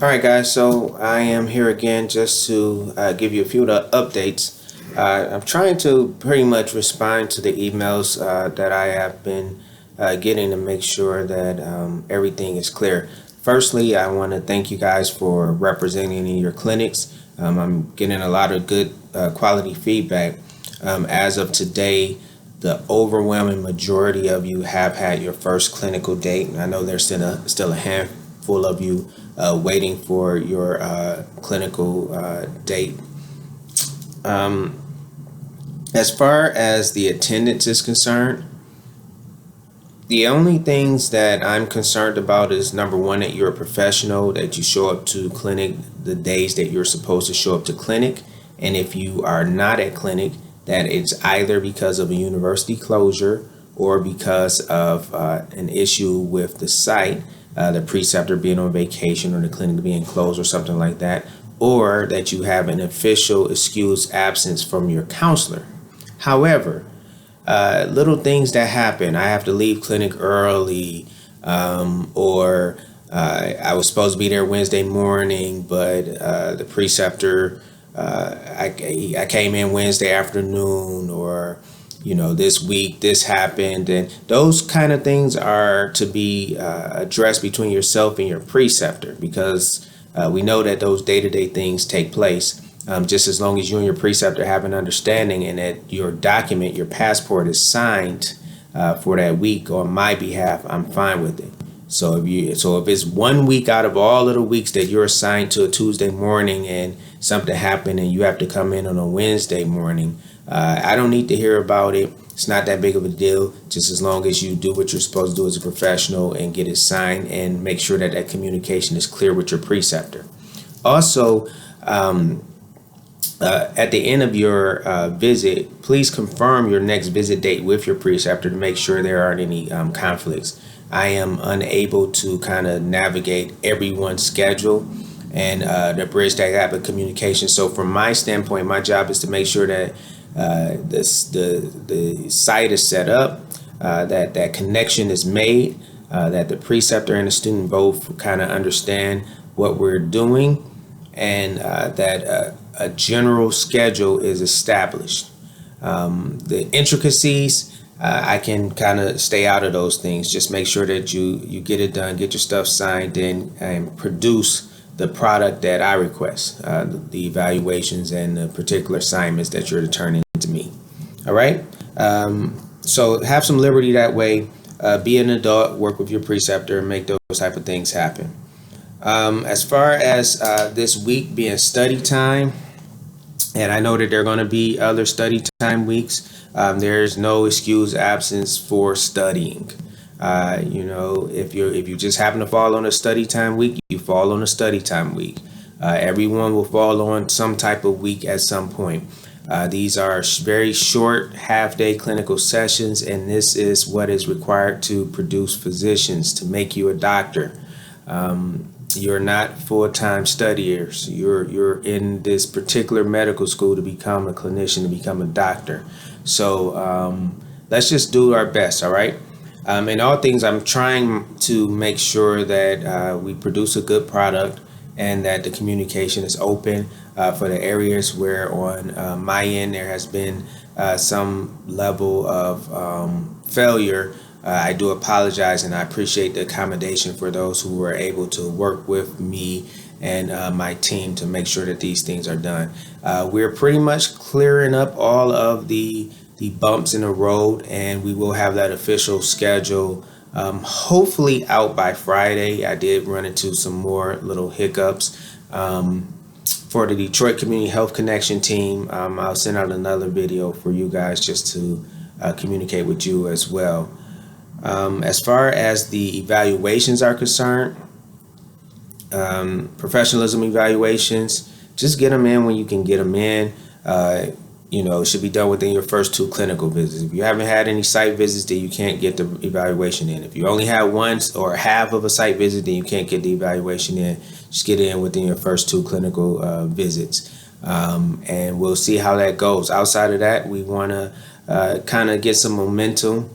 All right, guys. So I am here again just to give you a few updates. I'm trying to pretty much respond to the emails that I have been getting to make sure that everything is clear. Firstly, I want to thank you guys for representing in your clinics. I'm getting a lot of good quality feedback. As of today, the overwhelming majority of you have had your first clinical date. I know there's still a handful of you waiting for your clinical date. Um, as far as the attendance is concerned, the only things that I'm concerned about is number one, that you're a professional, that you show up to clinic the days that you're supposed to show up to clinic. And if you are not at clinic, that it's either because of a university closure or because of an issue with the site, the preceptor being on vacation or the clinic being closed or something like that, or that you have an official excused absence from your counselor. However, little things that happen. I have to leave clinic early, or I was supposed to be there Wednesday morning, but the preceptor, I came in Wednesday afternoon, or this week this happened, and those kind of things are to be addressed between yourself and your preceptor, because we know that those day-to-day things take place. Just as long as you and your preceptor have an understanding and that your document, your passport, is signed for that week on my behalf, I'm fine with it. So if it's 1 week out of all of the weeks that you're assigned to a Tuesday morning and something happened and you have to come in on a Wednesday morning, I don't need to hear about it. It's not that big of a deal, just as long as you do what you're supposed to do as a professional and get it signed and make sure that communication is clear with your preceptor. Also, at the end of your visit, please confirm your next visit date with your preceptor to make sure there aren't any conflicts. I am unable to kind of navigate everyone's schedule and to bridge that gap of communication. So from my standpoint, my job is to make sure that the site is set up, that connection is made, that the preceptor and the student both kind of understand what we're doing, and that a general schedule is established. The intricacies, I can kind of stay out of those things. Just make sure that you get it done, get your stuff signed in, and produce the product that I request, the evaluations and the particular assignments that you're turning to me. All right. So have some liberty that way. Be an adult, work with your preceptor, and make those type of things happen. As far as this week being study time, and I know that there are going to be other study time weeks, there's no excuse absence for studying. If you just happen to fall on a study time week, you fall on a study time week. Everyone will fall on some type of week at some point. These are very short half-day clinical sessions, and this is what is required to produce physicians, to make you a doctor. You're not full-time studiers. You're in this particular medical school to become a clinician, to become a doctor. So let's just do our best, all right? In all things, I'm trying to make sure that we produce a good product and that the communication is open for the areas where on my end there has been some level of failure. I do apologize, and I appreciate the accommodation for those who were able to work with me and my team to make sure that these things are done. We're pretty much clearing up all of the bumps in the road, and we will have that official schedule hopefully out by Friday. I did run into some more little hiccups. For the Detroit Community Health Connection team, I'll send out another video for you guys just to communicate with you as well. As far as the evaluations are concerned, professionalism evaluations, just get them in when you can get them in. It should be done within your first 2 clinical visits. If you haven't had any site visits, then you can't get the evaluation in. If you only have one or half of a site visit, then you can't get the evaluation in. Just get it in within your first 2 clinical visits. And we'll see how that goes. Outside of that, we want to kind of get some momentum,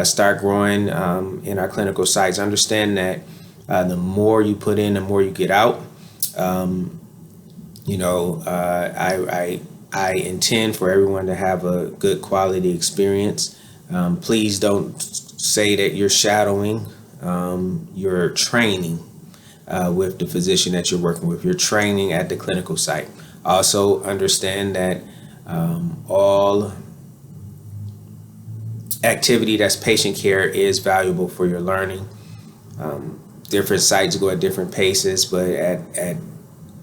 start growing in our clinical sites. Understand that the more you put in, the more you get out. I intend for everyone to have a good quality experience. Please don't say that you're shadowing. You're training with the physician that you're working with. You're training at the clinical site. Also understand that all activity that's patient care is valuable for your learning. Different sites go at different paces, but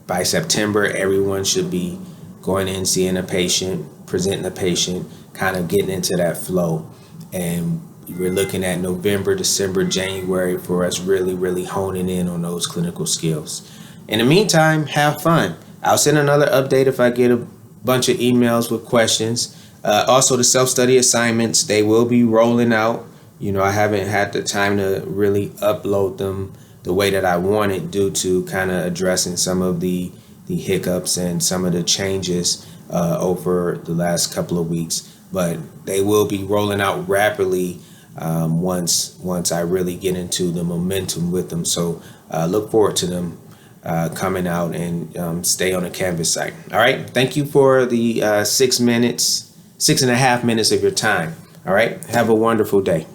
by September, everyone should be going in, seeing a patient, presenting a patient, kind of getting into that flow. And we're looking at November, December, January for us really, really honing in on those clinical skills. In the meantime, have fun. I'll send another update if I get a bunch of emails with questions. Also, the self-study assignments, they will be rolling out. I haven't had the time to really upload them the way that I wanted due to kind of addressing some of the hiccups and some of the changes over the last couple of weeks. But they will be rolling out rapidly once I really get into the momentum with them. So look forward to them coming out, and stay on the Canvas site. All right. Thank you for the 6.5 minutes of your time. All right. Have a wonderful day.